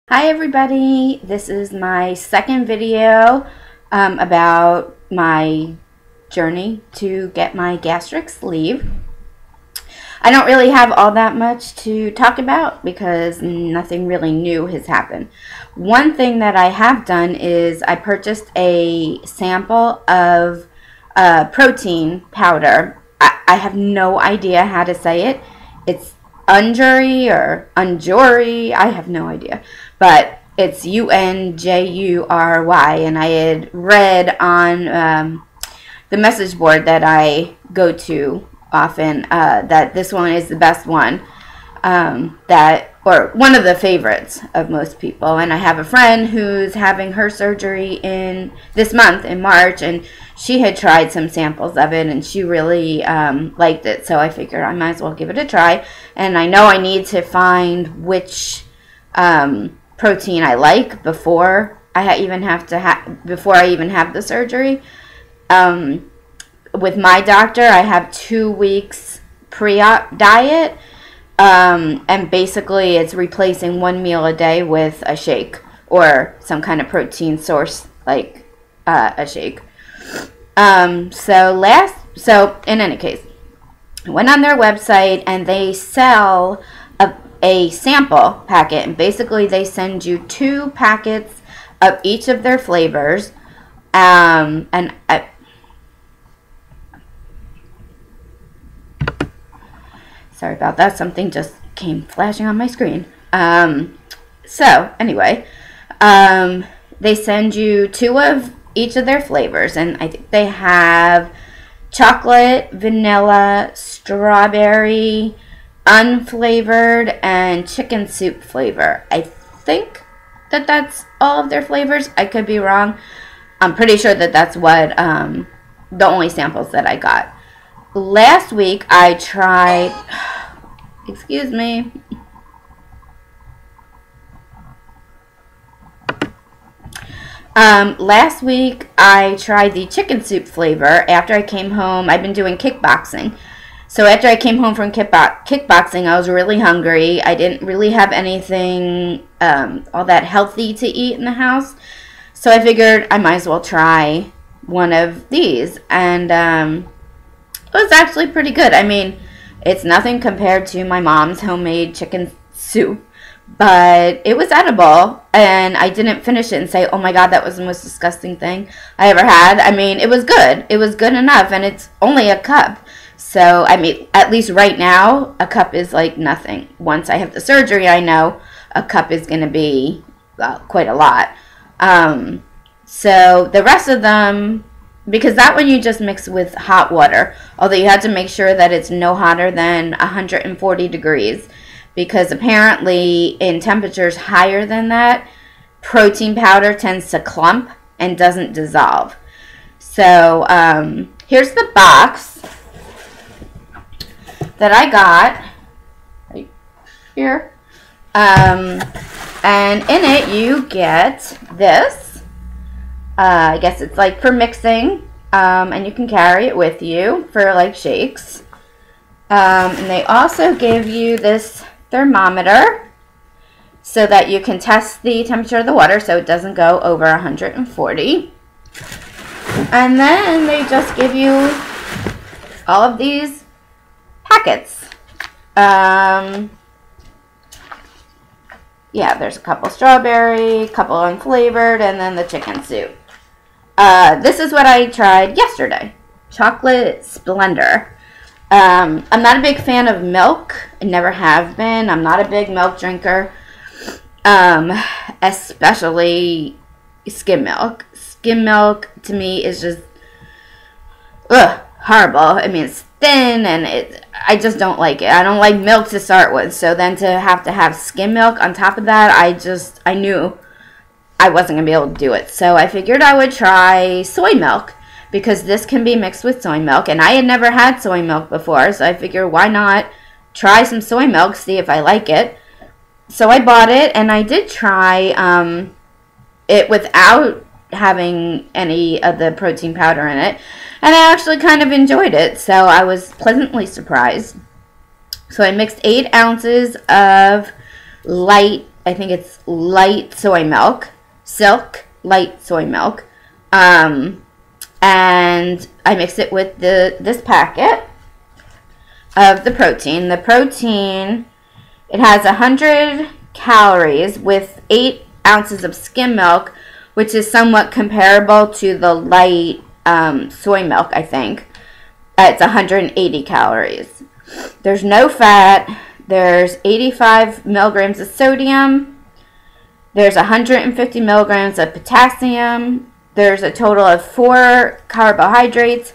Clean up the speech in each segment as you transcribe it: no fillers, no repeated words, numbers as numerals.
Hi everybody, this is my second video about my journey to get my gastric sleeve. I don't really have all that much to talk about because nothing really new has happened. One thing that I have done is I purchased a sample of protein powder. I have no idea how to say it. It's Unjury or Unjury, I have no idea. But it's Unjury, and I had read on the message board that I go to often that this one is the best one, or one of the favorites of most people. And I have a friend who's having her surgery in this month in March, and she had tried some samples of it and she really liked it, so I figured I might as well give it a try. And I know I need to find which protein I like before I even have the surgery. With my doctor, I have 2 weeks pre-op diet, and basically it's replacing 1 meal a day with a shake or some kind of protein source like a shake. So in any case, I went on their website and they sell a sample packet, and basically they send you 2 packets of each of their flavors, sorry about that, something just came flashing on my screen. So anyway, they send you 2 of each of their flavors, and I think they have chocolate, vanilla, strawberry, unflavored, and chicken soup flavor. I think that that's all of their flavors. I could be wrong. I'm pretty sure that that's what the only samples that I got. Last week I tried excuse me. Last week I tried the chicken soup flavor after I came home. I've been doing kickboxing. So after I came home from kickboxing, I was really hungry. I didn't really have anything all that healthy to eat in the house. So I figured I might as well try one of these. And it was actually pretty good. I mean, it's nothing compared to my mom's homemade chicken soup, but it was edible, and I didn't finish it and say, oh my god, that was the most disgusting thing I ever had. I mean, it was good. It was good enough, and it's only a cup. So, I mean, at least right now, a cup is like nothing. Once I have the surgery, I know a cup is going to be quite a lot. So, the rest of them, because that one you just mix with hot water, although you have to make sure that it's no hotter than 140 degrees. Because apparently in temperatures higher than that, protein powder tends to clump and doesn't dissolve. So here's the box that I got right here. And in it you get this. I guess it's like for mixing, and you can carry it with you for like shakes. And they also give you this thermometer so that you can test the temperature of the water so it doesn't go over 140. And then they just give you all of these packets. Yeah, there's a couple strawberry, a couple unflavored, and then the chicken soup. This is what I tried yesterday. Chocolate Splendor. I'm not a big fan of milk. I never have been. I'm not a big milk drinker, especially skim milk. Skim milk to me is just horrible. I mean, it's thin, and I just don't like it. I don't like milk to start with, so then to have skim milk on top of that, I knew I wasn't going to be able to do it. So I figured I would try soy milk, because this can be mixed with soy milk, and I had never had soy milk before, so I figured why not try some soy milk, see if I like it. So I bought it, and I did try it without having any of the protein powder in it, and I actually kind of enjoyed it, so I was pleasantly surprised. So I mixed 8 ounces of light I think it's light soy milk, Silk light soy milk, and I mix it with this packet of the protein. The protein, it has 100 calories with 8 ounces of skim milk, which is somewhat comparable to the light soy milk, I think. It's 180 calories. There's no fat. There's 85 milligrams of sodium. There's 150 milligrams of potassium. There's a total of 4 carbohydrates,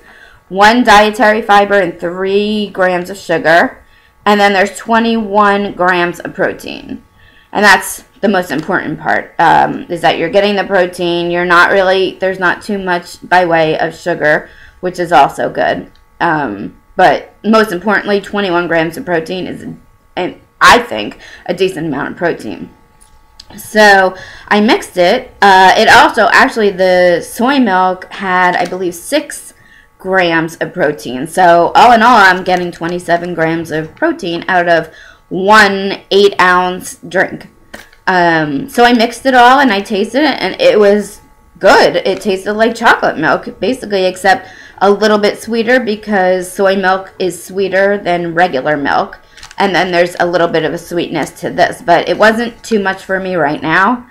1 dietary fiber, and 3 grams of sugar. And then there's 21 grams of protein. And that's the most important part, is that you're getting the protein. You're not really, there's not too much by way of sugar, which is also good. But most importantly, 21 grams of protein is, and I think, a decent amount of protein. So I mixed it. It also, actually, the soy milk had, I believe, 6 grams of protein. So all in all, I'm getting 27 grams of protein out of one 8-ounce drink. So I mixed it all and I tasted it, and it was good. It tasted like chocolate milk, basically, except a little bit sweeter because soy milk is sweeter than regular milk. And then there's a little bit of a sweetness to this, but it wasn't too much for me right now.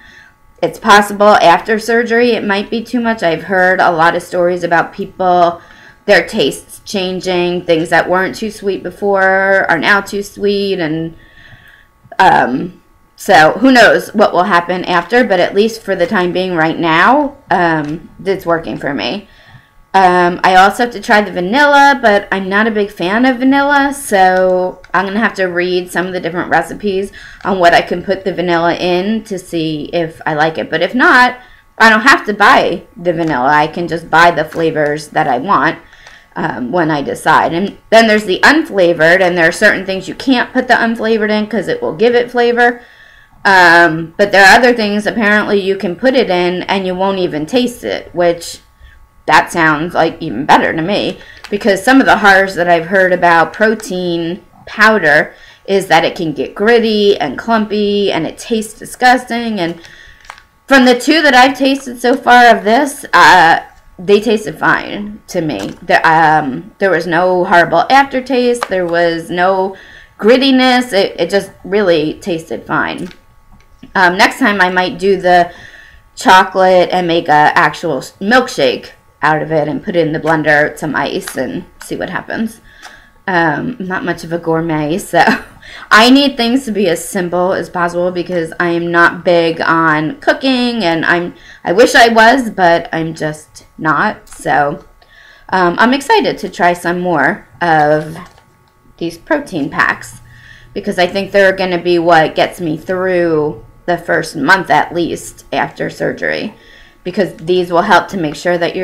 It's possible after surgery it might be too much. I've heard a lot of stories about people, their tastes changing. Things that weren't too sweet before are now too sweet, and so who knows what will happen after, but at least for the time being right now, it's working for me. I also have to try the vanilla, but I'm not a big fan of vanilla, so I'm going to have to read some of the different recipes on what I can put the vanilla in to see if I like it. But if not, I don't have to buy the vanilla. I can just buy the flavors that I want when I decide. And then there's the unflavored, and there are certain things you can't put the unflavored in because it will give it flavor. But there are other things apparently you can put it in and you won't even taste it, which that sounds like even better to me, because some of the horrors that I've heard about protein powder is that it can get gritty and clumpy and it tastes disgusting. And from the 2 that I've tasted so far of this, they tasted fine to me. There was no horrible aftertaste. There was no grittiness. It just really tasted fine. Next time I might do the chocolate and make a actual milkshake out of it and put it in the blender with some ice and see what happens. I'm not much of a gourmet, so I need things to be as simple as possible because I am not big on cooking, and I wish I was, but I'm just not. So I'm excited to try some more of these protein packs because I think they're going to be what gets me through the first month at least after surgery, because these will help to make sure that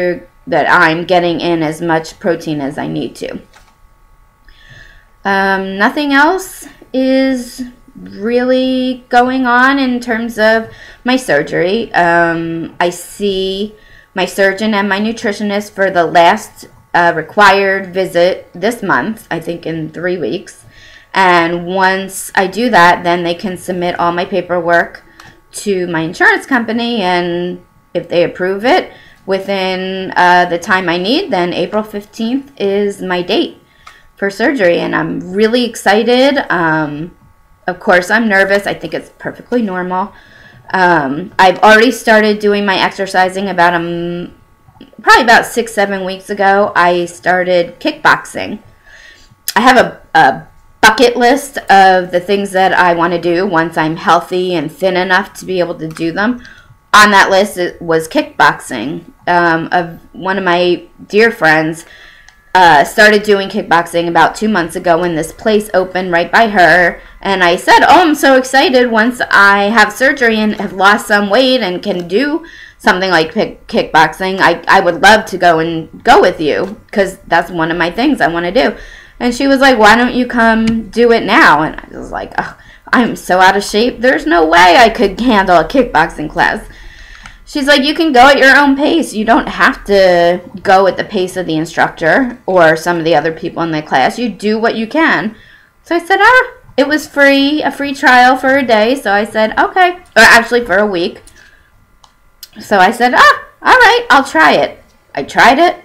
I'm getting in as much protein as I need to. Nothing else is really going on in terms of my surgery. I see my surgeon and my nutritionist for the last required visit this month, I think in 3 weeks. And once I do that, then they can submit all my paperwork to my insurance company, and if they approve it within the time I need, then April 15th is my date for surgery, and I'm really excited. Of course, I'm nervous. I think it's perfectly normal. I've already started doing my exercising probably about 6-7 weeks ago. I started kickboxing. I have a bucket list of the things that I want to do once I'm healthy and thin enough to be able to do them. On that list it was kickboxing. One of my dear friends started doing kickboxing about 2 months ago when this place opened right by her, and I said, oh, I'm so excited once I have surgery and have lost some weight and can do something like kickboxing. I would love to go with you because that's one of my things I want to do. And she was like, why don't you come do it now? And I was like, oh, I'm so out of shape. There's no way I could handle a kickboxing class. She's like, you can go at your own pace. You don't have to go at the pace of the instructor or some of the other people in the class. You do what you can. So I said, it was free, a free trial for a day. So I said, okay, or actually for a week. So I said, all right, I'll try it. I tried it.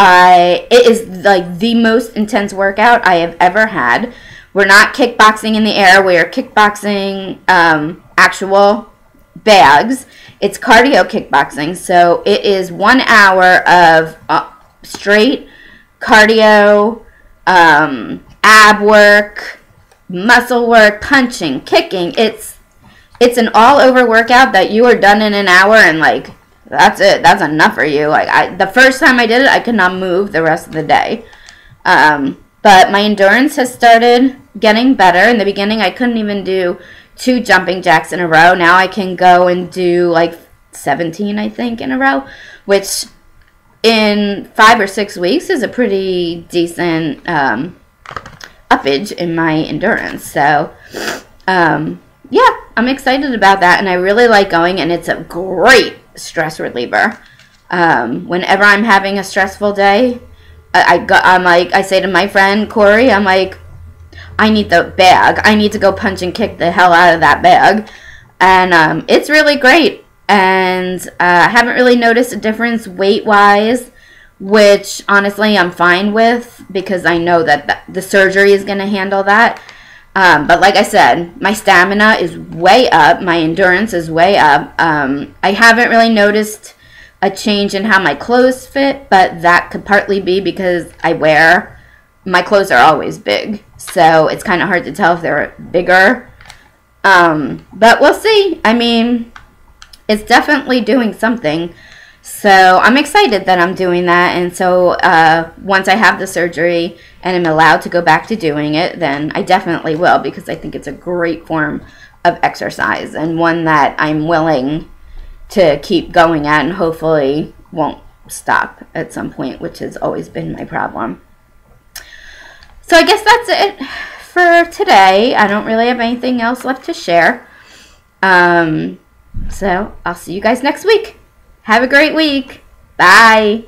It is like the most intense workout I have ever had. We're not kickboxing in the air. We are kickboxing actual bags. It's cardio kickboxing. So it is 1 hour of straight cardio, ab work, muscle work, punching, kicking. It's an all-over workout that you are done in an hour, and like, that's it. That's enough for you. Like, the first time I did it, I could not move the rest of the day. But my endurance has started getting better. In the beginning, I couldn't even do 2 jumping jacks in a row. Now I can go and do like 17, I think, in a row, which in 5 or 6 weeks is a pretty decent uppage in my endurance. So, yeah, I'm excited about that, and I really like going, and it's a great stress reliever. Whenever I'm having a stressful day, I say to my friend Corey, I'm like, I need the bag. I need to go punch and kick the hell out of that bag. And it's really great. And I haven't really noticed a difference weight-wise, which honestly I'm fine with, because I know that the surgery is going to handle that. But like I said, my stamina is way up. My endurance is way up. I haven't really noticed a change in how my clothes fit, but that could partly be because my clothes are always big. So it's kind of hard to tell if they're bigger. But we'll see. I mean, it's definitely doing something. So I'm excited that I'm doing that. And so once I have the surgery and I'm allowed to go back to doing it, then I definitely will, because I think it's a great form of exercise and one that I'm willing to keep going at and hopefully won't stop at some point, which has always been my problem. So I guess that's it for today. I don't really have anything else left to share. So I'll see you guys next week. Have a great week. Bye.